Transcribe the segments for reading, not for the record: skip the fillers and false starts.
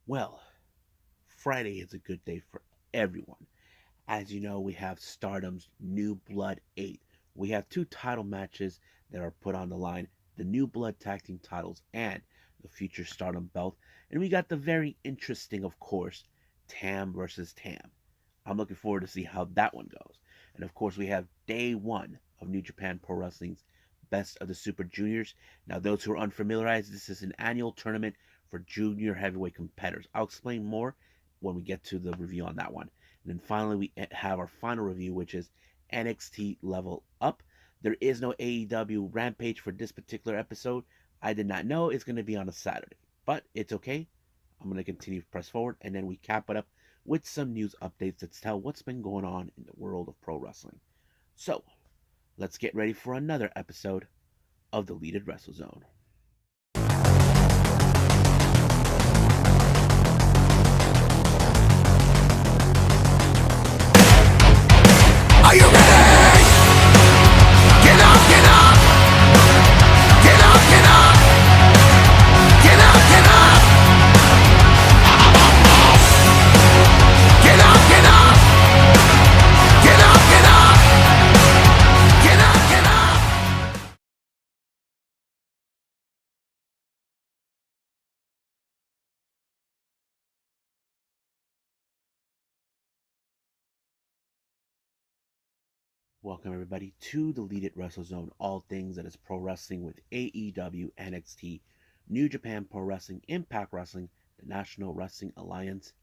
Well, Friday is a good day for everyone. As you know, we have Stardom's New Blood 8. We have two title matches that are put on the line, the New Blood Tag Team titles and the future Stardom belt. And we got the very interesting, of course, Tam versus Tam. I'm looking forward to see how that one goes. And of course, we have day one of New Japan Pro Wrestling's Best of the Super Juniors. Now, those who are unfamiliarized, this is an annual tournament for junior heavyweight competitors. I'll explain more when we get to the review on that one. And then finally, we have our final review, which is NXT Level Up. There is no AEW Rampage for this particular episode. I did not know it's going to be on a Saturday, but it's okay. I'm going to continue to press forward, and then we cap it up with some news updates that tell what's been going on in the world of pro wrestling. So, let's get ready for another episode of the Leaded Wrestle Zone. Are you ready? Get up, get up! Get up, get up! Get up, get up! Get up, get up! Get up, get up! Get up, get up! Welcome everybody to the Leaded Wrestle Zone, all things that is pro wrestling with AEW, NXT, New Japan Pro Wrestling, Impact Wrestling, the National Wrestling Alliance,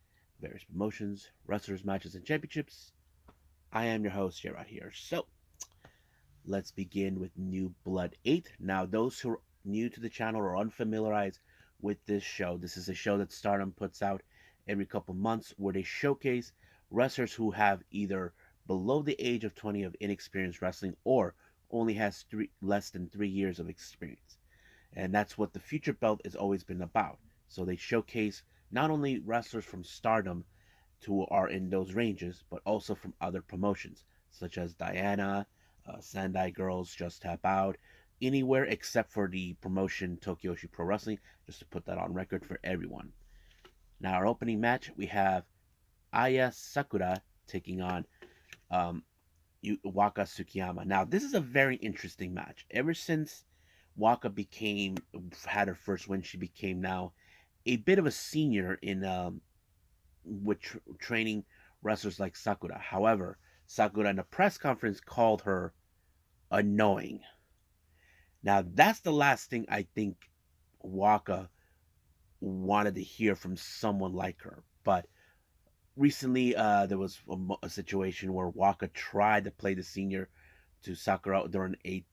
various promotions, wrestlers, matches, and championships. I am your host, Gerard here. So, let's begin with New Blood 8. Now, those who are new to the channel or unfamiliarized with this show, this is a show that Stardom puts out every couple months where they showcase wrestlers who have either below the age of 20 of inexperienced wrestling or only has less than 3 years of experience. And that's what the Future Belt has always been about. So they showcase not only wrestlers from Stardom who are in those ranges, but also from other promotions, such as Diana, Sendai Girls, Just Tap Out, anywhere except for the promotion Tokyoshi Pro Wrestling, just to put that on record for everyone. Now, our opening match, we have Aya Sakura taking on um, Waka Tsukiyama. Now, this is a very interesting match. Ever since Waka had her first win, she became now a bit of a senior in with training wrestlers like Sakura. However, Sakura in a press conference called her annoying. Now, that's the last thing I think Waka wanted to hear from someone like her. But recently, there was a situation where Waka tried to play the senior to Sakura during a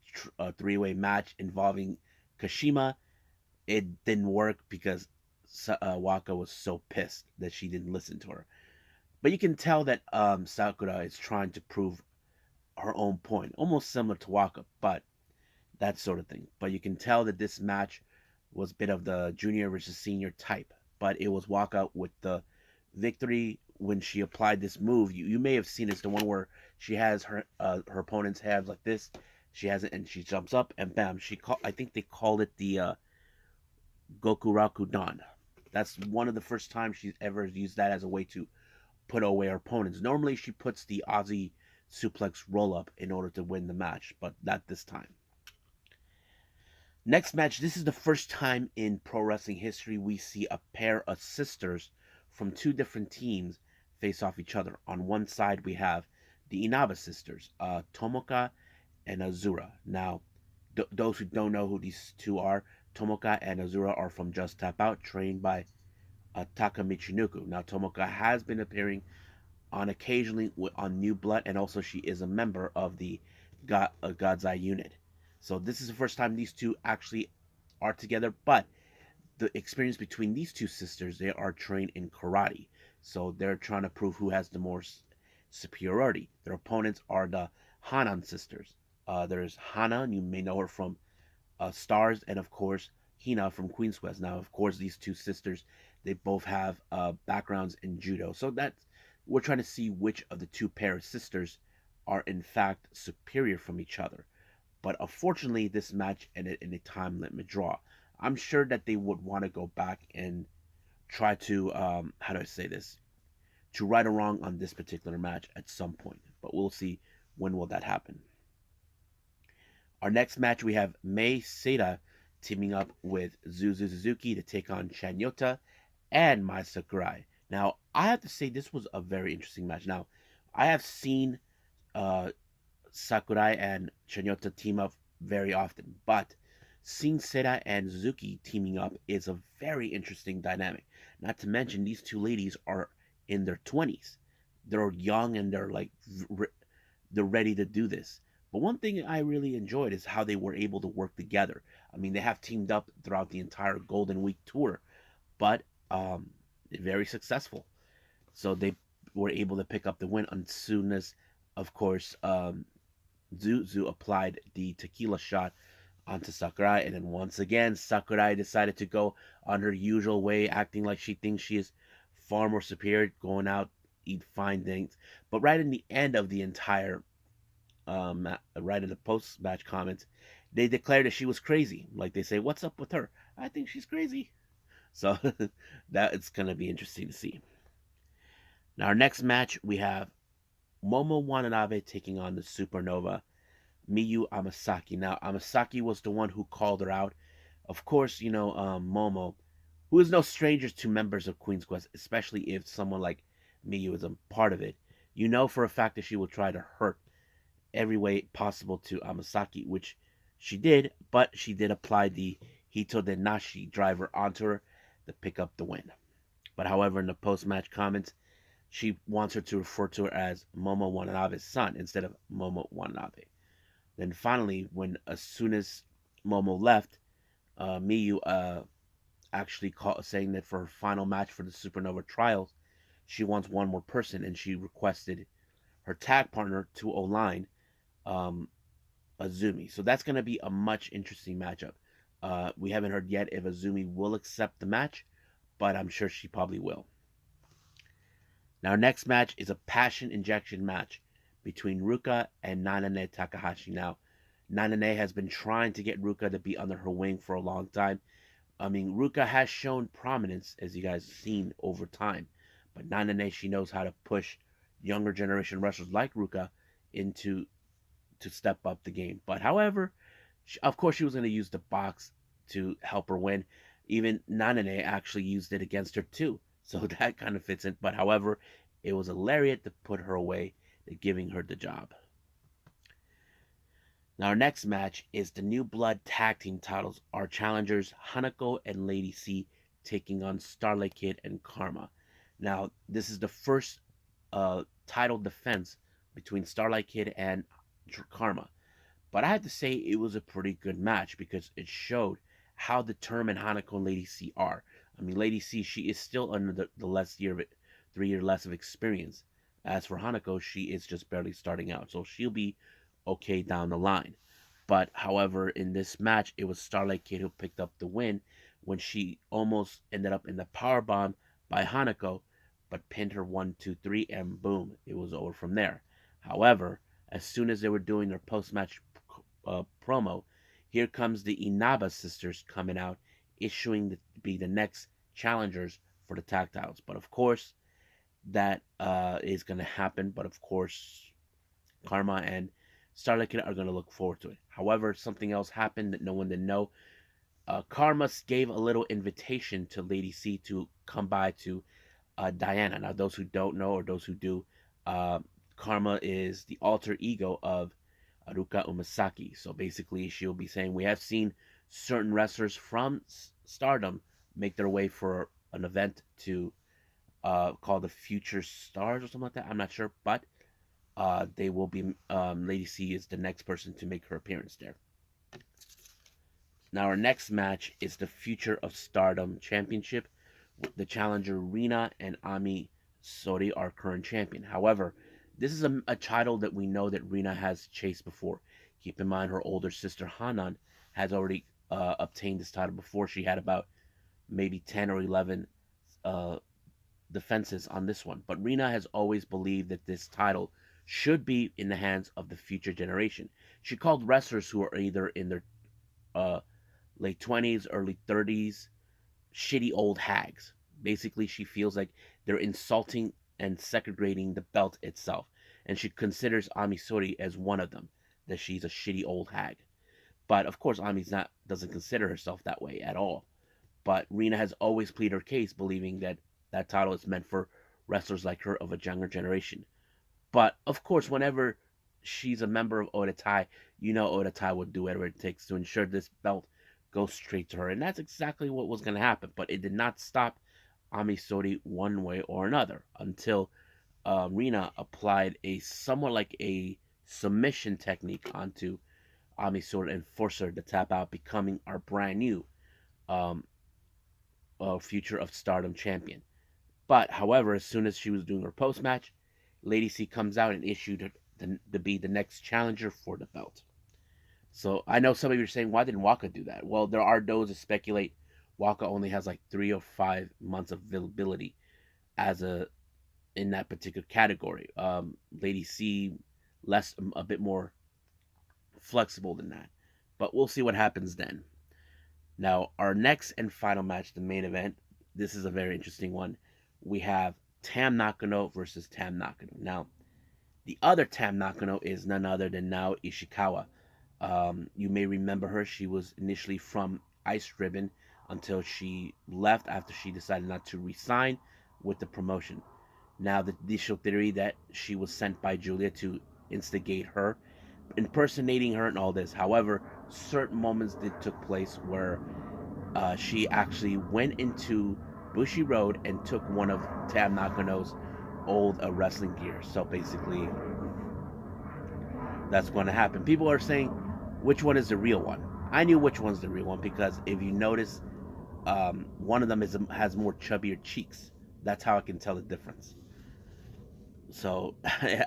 three-way match involving Kashima. It didn't work because Waka was so pissed that she didn't listen to her. But you can tell that Sakura is trying to prove her own point, almost similar to Waka, but that sort of thing. But you can tell that this match was a bit of the junior versus senior type, but it was Waka with the victory when she applied this move. You may have seen it's the one where she has her opponent's hands like this. She has it and she jumps up and bam. I think they called it the Gokuraku Dan. That's one of the first times she's ever used that as a way to put away her opponents. Normally, she puts the Aussie suplex roll up in order to win the match, but not this time. Next match, this is the first time in pro wrestling history we see a pair of sisters from two different teams face off each other. On one side, we have the Inaba sisters, Tomoka and Azura. Now, those who don't know who these two are, Tomoka and Azura are from Just Tap Out, trained by Taka Michinoku. Now, Tomoka has been appearing on occasionally on New Blood, and also she is a member of the God's Eye unit. So this is the first time these two actually are together, but the experience between these two sisters, they are trained in karate. So they're trying to prove who has the more superiority. Their opponents are the Hanan sisters. There's Hana, and you may know her from Stars, and of course Hina from Queen's Quest. Now, of course, these two sisters, they both have backgrounds in judo. So that's we're trying to see which of the two pair of sisters are in fact superior from each other. But unfortunately, this match ended in a time limit draw. I'm sure that they would want to go back and try to how do I say this, to right or wrong on this particular match at some point. But we'll see when will that happen. Our next match, we have Mei Seita teaming up with Zuzu Suzuki to take on Chanyota and Mai Sakurai. Now, I have to say this was a very interesting match. Now, I have seen uh, Sakurai and Chanyota team up very often, but seeing Seita and Suzuki teaming up is a very interesting dynamic. Not to mention, these two ladies are in their 20s. They're young and they're like they're ready to do this. But one thing I really enjoyed is how they were able to work together. I mean, they have teamed up throughout the entire Golden Week tour, but very successful. So they were able to pick up the win as soon as, of course, Zuzu applied the tequila shot onto Sakurai, and then once again, Sakurai decided to go on her usual way, acting like she thinks she is far more superior, going out, eat fine things. But right in the end of the entire right in the post match comments, they declared that she was crazy. Like they say, "What's up with her?" I think she's crazy. So that it's gonna be interesting to see. Now our next match we have Momo Watanabe taking on the Supernova Miyu Amasaki. Now Amasaki was the one who called her out. Of course, Momo, who is no stranger to members of Queen's Quest, especially if someone like Miyu is a part of it. You know for a fact that she will try to hurt every way possible to Amasaki, which she did, but she did apply the Hito de Nashi driver onto her to pick up the win. But however, in the post match comments, she wants her to refer to her as Momo Watanabe's son instead of Momo Watanabe. Then finally, as soon as Momo left, Miyu actually saying that for her final match for the Supernova Trials, she wants one more person, and she requested her tag partner to align um, Azumi. So that's going to be a much interesting matchup. We haven't heard yet if Azumi will accept the match, but I'm sure she probably will. Now, our next match is a passion injection match between Ruka and Nanane Takahashi. Now, Nanane has been trying to get Ruka to be under her wing for a long time. I mean, Ruka has shown prominence, as you guys have seen over time, but Nanane, she knows how to push younger generation wrestlers like Ruka into to step up the game. But however, of course, she was going to use the box to help her win. Even Nanane actually used it against her too, so that kind of fits in. But however, it was a lariat to put her away, giving her the job. Now, our next match is the New Blood Tag Team titles. Our challengers, Hanako and Lady C, taking on Starlight Kid and Karma. Now, this is the first title defense between Starlight Kid and Karma. But I have to say it was a pretty good match because it showed how determined Hanako and Lady C are. I mean, Lady C, she is still under the less year of it, 3 year less of experience. As for Hanako, she is just barely starting out, so she'll be okay down the line. But however, in this match, it was Starlight Kid who picked up the win when she almost ended up in the power bomb by Hanako, but pinned her 1, 2, 3, and boom, it was over from there. However, as soon as they were doing their post-match promo, here comes the Inaba sisters coming out, issuing to be the next challengers for the tag titles. But of course, that is going to happen. But of course, Karma and Starlight Kid are going to look forward to it. However, something else happened that no one didn't know. Karma gave a little invitation to Lady C to come by to Diana. Now, those who don't know or those who do, Karma is the alter ego of Aruka Umasaki. So basically, she'll be saying, we have seen certain wrestlers from Stardom make their way for an event to called the Future Stars or something like that. I'm not sure, but they will be. Lady C is the next person to make her appearance there. Now, our next match is the Future of Stardom Championship. The challenger Rina and Ami Sori are current champion. However, this is a title that we know that Rina has chased before. Keep in mind, her older sister Hanan has already obtained this title before. She had about maybe 10 or 11 defenses on this one. But Rina has always believed that this title should be in the hands of the future generation. She called wrestlers who are either in their late 20s, early 30s, shitty old hags. Basically, she feels like they're insulting and segregating the belt itself, and she considers Ami Sourei as one of them. That she's a shitty old hag. But of course, Ami's not doesn't consider herself that way at all. But Rina has always pleaded her case, believing that that title is meant for wrestlers like her of a younger generation. But of course, whenever she's a member of Oda Tai, you know Oda Tai would do whatever it takes to ensure this belt goes straight to her. And that's exactly what was going to happen. But it did not stop Ami Sourei one way or another until Rina applied a somewhat like a submission technique onto Ami Sourei and forced her to tap out, becoming our brand new um, future of Stardom champion. But however, as soon as she was doing her post match, Lady C comes out and issued her to be the next challenger for the belt. So I know some of you are saying, why didn't Waka do that? Well, there are those that speculate Waka only has like 3 or 5 months of availability as a in that particular category. Lady C less a bit more flexible than that, but we'll see what happens then. Now, our next and final match, the main event. This is a very interesting one. We have Tam Nakano versus Tam Nakano. Now, the other Tam Nakano is none other than Nao Ishikawa. You may remember her. She was initially from Ice Ribbon until she left after she decided not to resign with the promotion. Now, the initial theory that she was sent by Julia to instigate her, impersonating her, and all this. However, certain moments did took place where she actually went into Bushi Road and took one of Tam Nakano's old wrestling gear. So basically, that's going to happen. People are saying, which one is the real one? I knew which one's the real one because if you notice, one of them has more chubbier cheeks. That's how I can tell the difference. So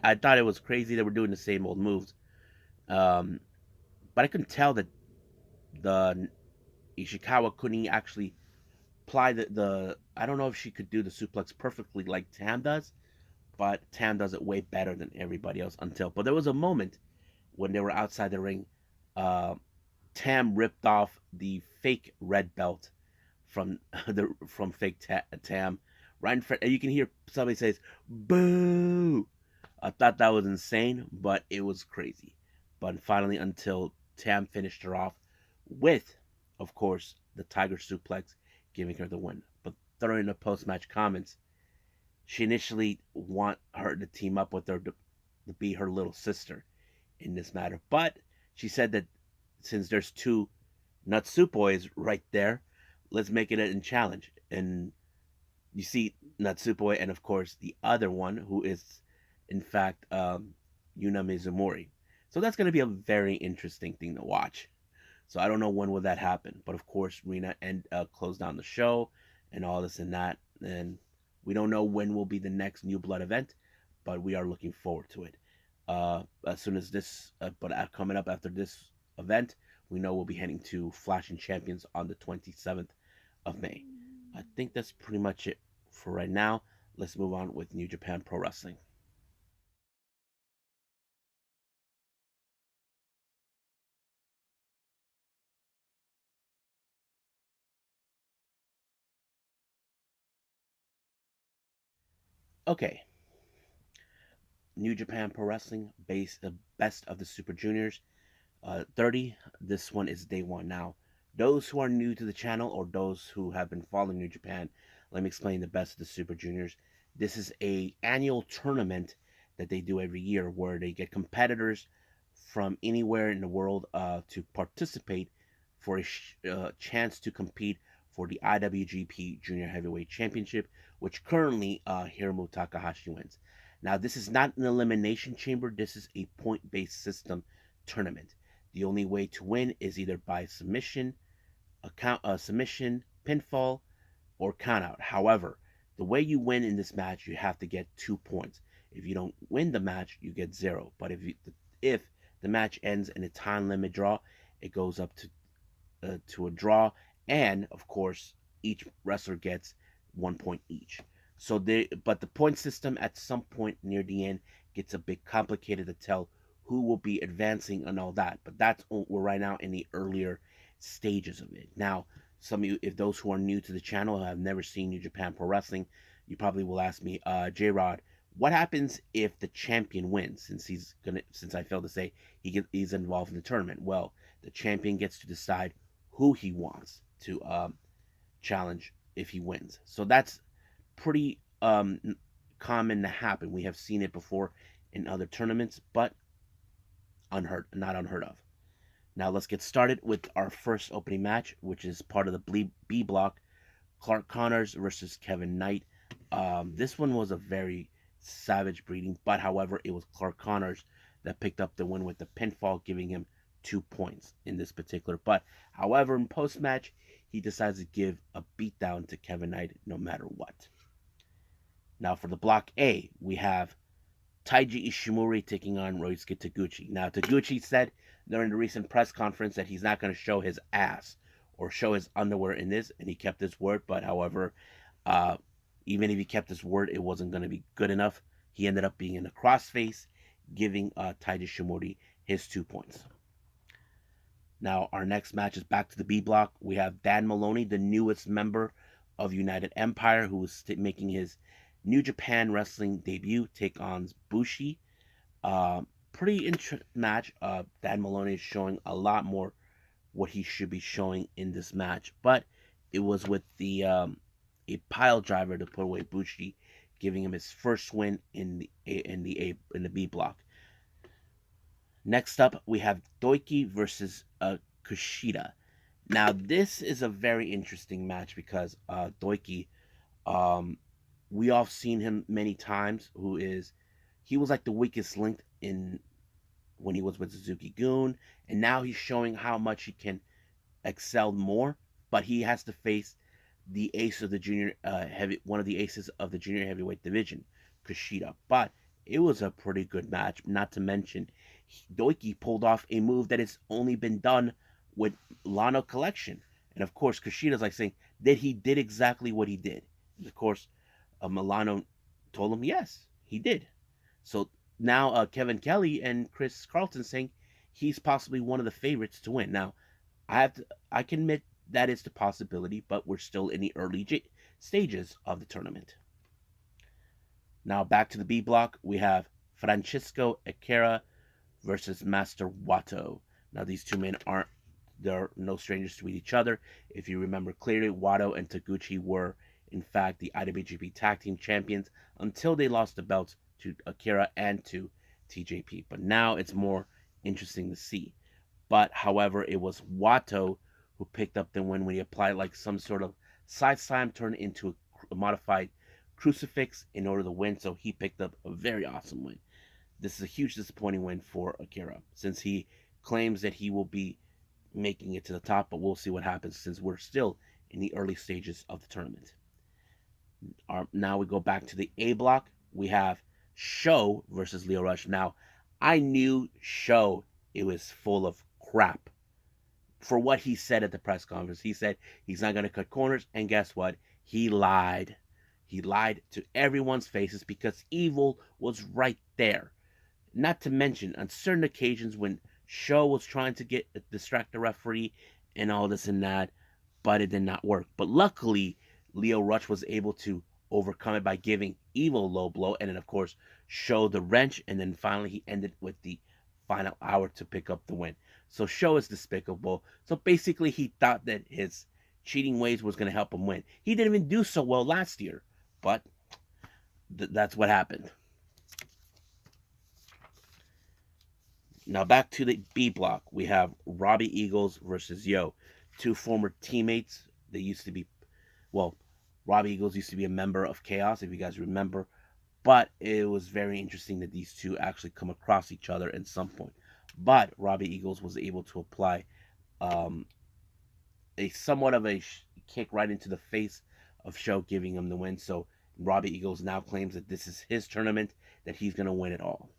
I thought it was crazy that we're doing the same old moves, um, but I couldn't tell that the Ishikawa couldn't actually apply the. I don't know if she could do the suplex perfectly like Tam does, but Tam does it way better than everybody else until. But there was a moment when they were outside the ring. Uh, Tam ripped off the fake red belt from fake Tam right in front, and you can hear somebody says "boo." I thought that was insane, but it was crazy. But finally, until Tam finished her off with, of course, the Tiger Suplex, giving her the win. But during the post-match comments, she initially want her to team up with her to be her little sister in this matter. But she said that since there's two Natsupoi right there, let's make it a challenge. And you see Natsupoi and of course the other one who is in fact Yuna Mizumori. So that's going to be a very interesting thing to watch. So I don't know when will that happen, but of course Rina and closed down the show and all this and that, and we don't know when will be the next New Blood event, but we are looking forward to it. As soon as this, but coming up after this event, we know we'll be heading to Flashing Champions on the 27th of May. I think that's pretty much it for right now. Let's move on with New Japan Pro Wrestling. Okay, New Japan Pro Wrestling base the best of the Super Juniors 30. This one is day one. Now, those who are new to the channel or those who have been following New Japan, let me explain the best of the Super Juniors. This is a annual tournament that they do every year where they get competitors from anywhere in the world to participate for a chance to compete for the IWGP Junior Heavyweight Championship, which currently Hiromu Takahashi wins. Now, this is not an elimination chamber. This is a point-based system tournament. The only way to win is either by submission, submission, pinfall, or countout. However, the way you win in this match, you have to get 2 points. If you don't win the match, you get 0. But if the match ends in a time limit draw, it goes up to a draw, and of course, each wrestler gets 1 point each. But the point system at some point near the end gets a bit complicated to tell who will be advancing and all that. But we're right now in the earlier stages of it. Now, some of you, if those who are new to the channel have never seen New Japan Pro Wrestling, you probably will ask me, J-Rod, what happens if the champion wins? Since I failed to say he's involved in the tournament. Well, the champion gets to decide who he wants to challenge if he wins. So that's pretty common to happen. We have seen it before in other tournaments, but not unheard of. Now let's get started with our first opening match, which is part of the B block. Clark Connors versus Kevin Knight. This one was a very savage breeding, but however, it was Clark Connors that picked up the win with the pinfall, giving him 2 points in this particular. But however, in post match, he decides to give a beatdown to Kevin Knight no matter what. Now for the block A, we have Taiji Ishimori taking on Ryosuke Taguchi. Now Taguchi said during the recent press conference that he's not going to show his ass or show his underwear in this, and he kept his word. But however, even if he kept his word, it wasn't going to be good enough. He ended up being in a crossface, giving Taiji Ishimori his 2 points. Now our next match is back to the B block. We have Dan Maloney, the newest member of United Empire, who is making his New Japan Wrestling debut, take on Ibushi. Pretty interesting match. Dan Maloney is showing a lot more what he should be showing in this match, but it was with the a pile driver to put away Ibushi, giving him his first win in the B block. Next up, we have Doiki versus Kushida. Now this is a very interesting match because Doiki, we all seen him many times. He was like the weakest link in when he was with Suzuki-gun, and now he's showing how much he can excel more. But he has to face the ace of the one of the aces of the junior heavyweight division, Kushida. But it was a pretty good match. Not to mention, Doiki pulled off a move that has only been done with Lano Collection, and of course, Kushida's like saying that he did exactly what he did. And of course, Milano told him yes, he did. So now Kevin Kelly and Chris Carlton saying he's possibly one of the favorites to win. Now, I can admit that is the possibility, but we're still in the early stages of the tournament. Now back to the B block, we have Francisco Akira versus Master Wato. Now these two men they're no strangers to each other. If you remember clearly, Wato and Taguchi were in fact the IWGP Tag Team Champions until they lost the belts to Akira and to TJP. But now it's more interesting to see. But however, it was Wato who picked up the win when he applied like some sort of side slam turn into a modified crucifix in order to win. So he picked up a very awesome win. This is a huge disappointing win for Akira, since he claims that he will be making it to the top, but we'll see what happens since we're still in the early stages of the tournament. Now we go back to the A block. We have Sho versus Lio Rush. Now, I knew Sho, it was full of crap for what he said at the press conference. He said he's not going to cut corners, and guess what? He lied. He lied to everyone's faces because Evil was right there. Not to mention, on certain occasions when Sho was trying to distract the referee and all this and that, but it did not work. But luckily, Lio Rush was able to overcome it by giving Evil a low blow, and then of course Sho the wrench, and then finally he ended with the final hour to pick up the win. So Sho is despicable. So basically he thought that his cheating ways was going to help him win. He didn't even do so well last year, but that's what happened. Now back to the B block. We have Robbie Eagles versus Yo, two former teammates. They used to be, well, Robbie Eagles used to be a member of Chaos, if you guys remember. But it was very interesting that these two actually come across each other at some point. But Robbie Eagles was able to apply a somewhat of a kick right into the face of Sho, giving him the win. So Robbie Eagles now claims that this is his tournament, that he's going to win it all.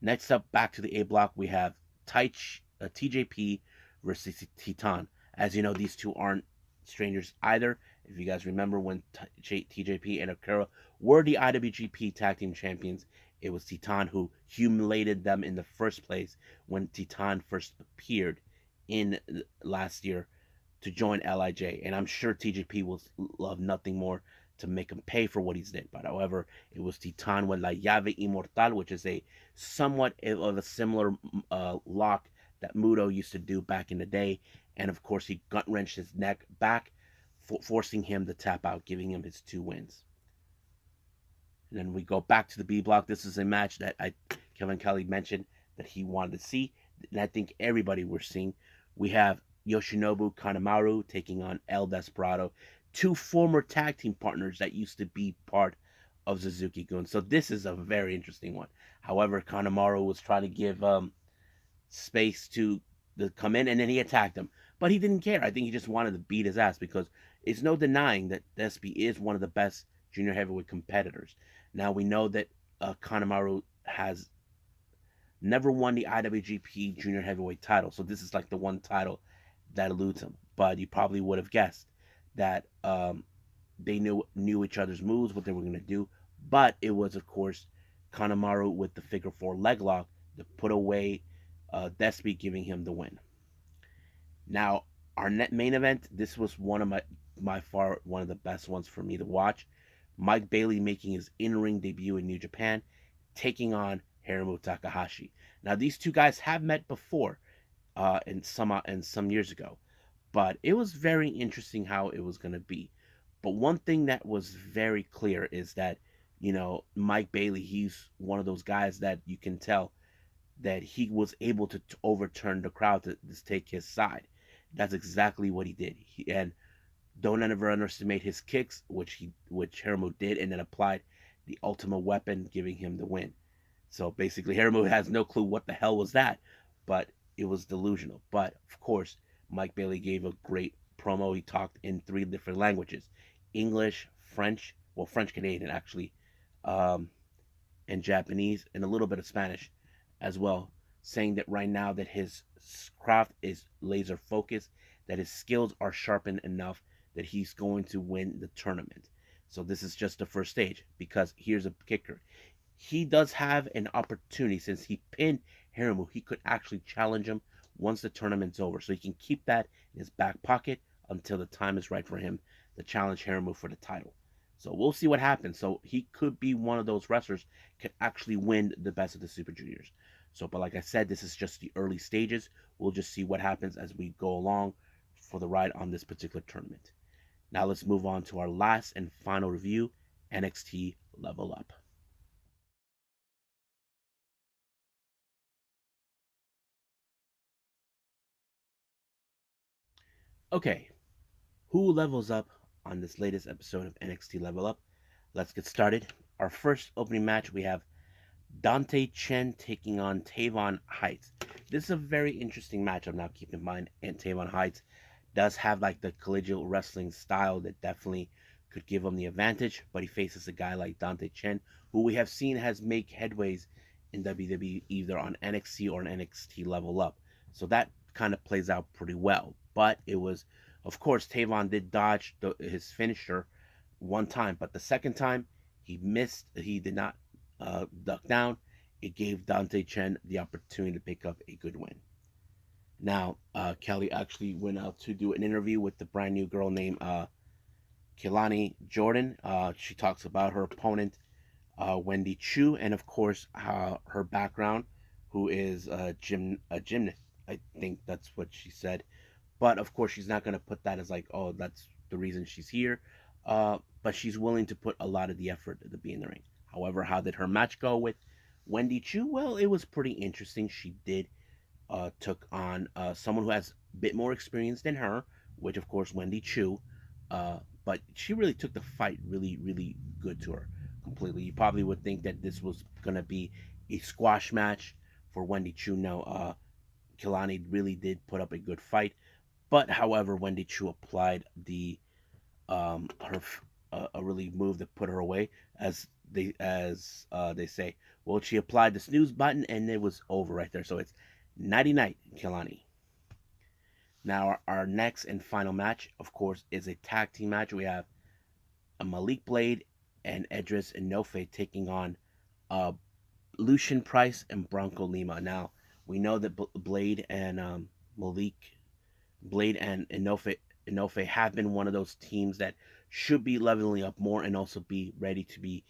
Next up, back to the A block, we have TJP versus Titan. As you know, these two aren't strangers either. If you guys remember when TJP and Akira were the IWGP Tag Team Champions, it was Titan who humiliated them in the first place when Titan first appeared in last year to join LIJ, and I'm sure TJP will love nothing more to make him pay for what he's did. But however, it was Titan with La Llave Inmortal, which is a somewhat of a similar lock that Muto used to do back in the day, and of course he gut wrenched his neck back, forcing him to tap out, giving him his 2 wins. And then we go back to the B block. This is a match that Kevin Kelly mentioned that he wanted to see, and I think everybody we're seeing. We have Yoshinobu Kanemaru taking on El Desperado, 2 former tag team partners that used to be part of Suzuki-gun. So this is a very interesting one. However, Kanemaru was trying to give space to come in, and then he attacked him. But he didn't care. I think he just wanted to beat his ass because it's no denying that Despy is one of the best junior heavyweight competitors. Now we know that Kanemaru has never won the IWGP Junior Heavyweight title, so this is like the one title that eludes him. But you probably would have guessed that they knew each other's moves, what they were going to do. But it was, of course, Kanemaru with the figure 4 leg lock to put away Despy, giving him the win. Now, our main event, this was one of my far one of the best ones for me to watch. Mike Bailey making his in-ring debut in New Japan, taking on Hiromu Takahashi. Now, these 2 guys have met before, and some years ago, but it was very interesting how it was going to be. But one thing that was very clear is that, Mike Bailey, he's one of those guys that you can tell that he was able to overturn the crowd to take his side. That's exactly what he did. And don't ever underestimate his kicks, which Hiromu did, and then applied the ultimate weapon, giving him the win. So basically, Hiromu has no clue what the hell was that, but it was delusional. But of course, Mike Bailey gave a great promo. He talked in 3 different languages: English, French, well, French Canadian actually, and Japanese, and a little bit of Spanish as well, saying that right now that his craft is laser focused, that his skills are sharpened enough that he's going to win the tournament. So this is just the first stage, because here's a kicker. He does have an opportunity, since he pinned Hiromu, he could actually challenge him once the tournament's over. So he can keep that in his back pocket until the time is right for him to challenge Hiromu for the title. So we'll see what happens. So he could be one of those wrestlers could actually win the best of the Super Juniors. So, but like I said, this is just the early stages. We'll just see what happens as we go along for the ride on this particular tournament. Now let's move on to our last and final review, NXT Level Up. Okay, who levels up on this latest episode of NXT Level Up? Let's get started. Our first opening match, we have Dante Chen taking on Tavon Heights. This is a very interesting matchup. Now, keep in mind, and Tavon Heights does have like the collegial wrestling style that definitely could give him the advantage, but he faces a guy like Dante Chen, who we have seen has made headways in WWE either on NXT or on NXT Level Up. So that kind of plays out pretty well. But it was, of course, Tavon did dodge his finisher one time, but the second time he missed. He did not duck down. It gave Dante Chen the opportunity to pick up a good win. Now, Kelly actually went out to do an interview with the brand new girl named Kelani Jordan. She talks about her opponent, Wendy Chu, and of course, her background, who is a gymnast. I think that's what she said. But of course, she's not going to put that as like, oh, that's the reason she's here. But she's willing to put a lot of the effort to be in the ring. However, how did her match go with Wendy Chu? Well, it was pretty interesting. She did took on someone who has a bit more experience than her, which of course Wendy Chu. But she really took the fight really, really good to her completely. You probably would think that this was gonna be a squash match for Wendy Chu. No, Kilani really did put up a good fight, but however, Wendy Chu applied the her a really move that put her away, as they say. Well, she applied the snooze button and it was over right there. So it's nighty night, Kilani. Now our next and final match, of course, is a tag team match. We have a Malik Blade and Edris Enofe taking on Lucian Price and Bronco Lima. Now we know that Blade and Malik, Blade and Enofe Inoue have been one of those teams that should be leveling up more and also be ready to be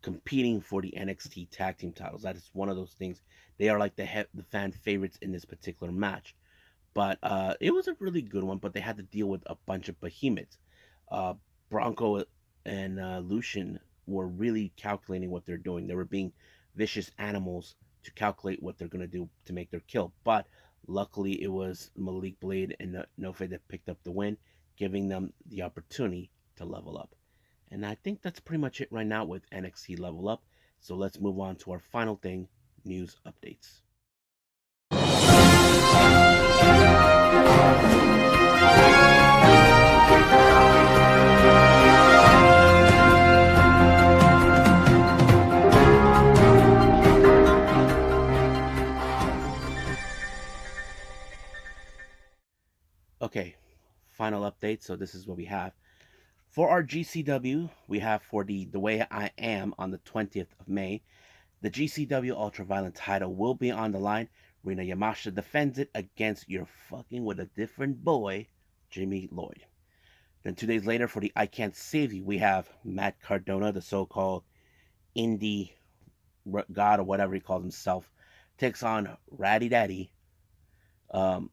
competing for the NXT tag team titles. That is one of those things. They are like the fan favorites in this particular match. But it was a really good one, but they had to deal with a bunch of behemoths. Uh, Bronco and Lucian were really calculating what they're doing. They were being vicious animals to calculate what they're going to do to make their kill. But luckily, it was Malik Blade and Nofe that picked up the win, giving them the opportunity to level up. And I think that's pretty much it right now with NXT Level Up. So let's move on to our final thing, news updates. Okay, final update. So this is what we have. For our GCW, we have for the Way I Am on the 20th of May. The GCW Ultraviolent title will be on the line. Rina Yamashita defends it against You're Fucking With a Different Boy, Jimmy Lloyd. Then 2 days later, for the I Can't Save You, we have Matt Cardona, the so-called indie god or whatever he calls himself, takes on Ratty Daddy, Cole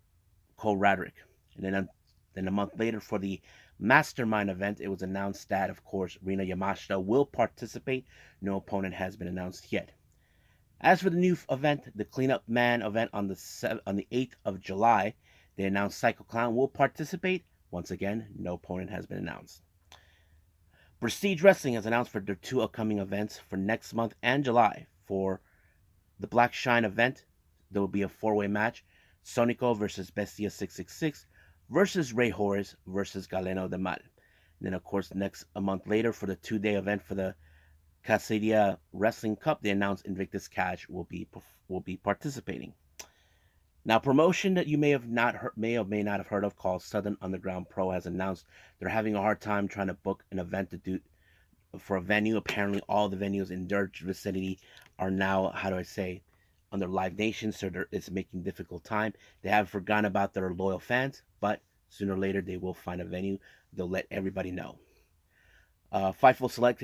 Radrick. And then a month later, for the Mastermind event, it was announced that, of course, Rina Yamashita will participate. No opponent has been announced yet. As for the new event, the Cleanup Man event on the 8th of July, they announced Psycho Clown will participate. Once again, no opponent has been announced. Prestige Wrestling has announced for their 2 upcoming events for next month and July. For the Black Shine event, there will be a 4-way match. Sonico versus Bestia 666 versus Rey Horus versus Galeno de Mal. And then, of course, a month later, for the 2-day event for the Casadia Wrestling Cup, they announced Invictus Cash will be participating. Now, promotion that you may or may not have heard of, called Southern Underground Pro, has announced they're having a hard time trying to book an event to do for a venue. Apparently, all the venues in their vicinity are now, how do I say, under Live Nation, so it's making difficult time. They haven't forgotten about their loyal fans, but sooner or later they will find a venue. They'll let everybody know. Fightful Select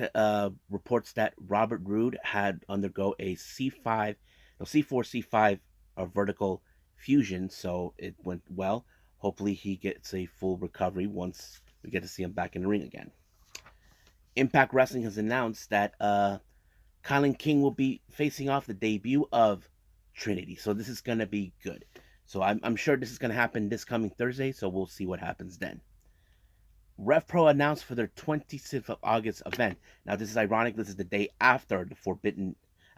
reports that Robert Roode had undergo a C4, C5 vertical fusion, so it went well. Hopefully he gets a full recovery once we get to see him back in the ring again. Impact Wrestling has announced that Kylan King will be facing off the debut of Trinity, so this is going to be good. So I'm sure this is going to happen this coming Thursday, so we'll see what happens then. RevPro announced for their 26th of August event. Now, this is ironic. This is the day after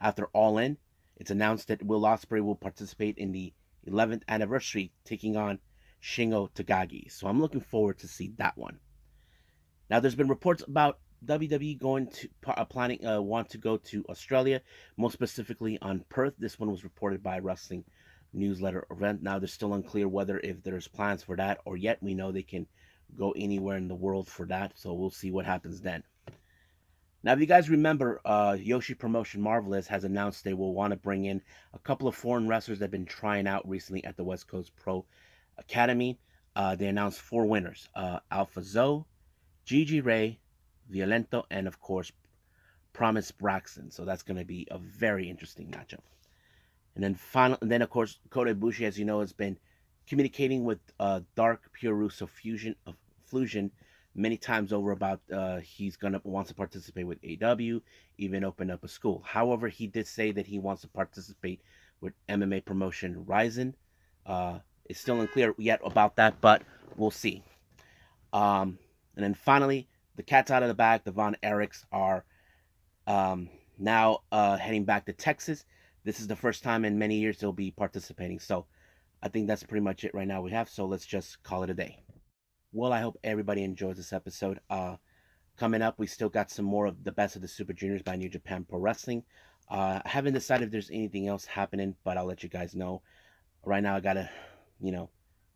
after All In. It's announced that Will Ospreay will participate in the 11th anniversary, taking on Shingo Takagi. So I'm looking forward to see that one. Now, there's been reports about WWE want to go to Australia, most specifically on Perth. This one was reported by Wrestling Newsletter Event. Now, there's still unclear whether if there's plans for that or yet. We know they can go anywhere in the world for that, so we'll see what happens then. Now, if you guys remember, Yoshi Promotion Marvelous has announced they will want to bring in a couple of foreign wrestlers that have been trying out recently at the West Coast Pro Academy. They announced 4 winners: Alpha Zoe, Gigi Ray, Violento, and of course Promise Braxton. So that's going to be a very interesting matchup. And then of course Kota Ibushi, as you know, has been communicating with Dark Pure Russo Fusion many times over about he's wants to participate with AW, even open up a school. However, he did say that he wants to participate with MMA promotion Ryzen. It's still unclear yet about that, but we'll see. And then finally, the cat's out of the bag. The Von Erichs are now heading back to Texas. This is the first time in many years they'll be participating. So I think that's pretty much it right now we have. So let's just call it a day. Well, I hope everybody enjoys this episode. Coming up, we still got some more of the Best of the Super Juniors by New Japan Pro Wrestling. I haven't decided if there's anything else happening, but I'll let you guys know. Right now, I gotta, do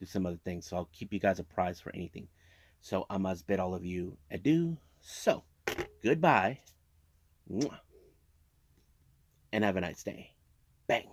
some other things. So I'll keep you guys apprised for anything. So I must bid all of you adieu. So, goodbye. And have a nice day. Bang.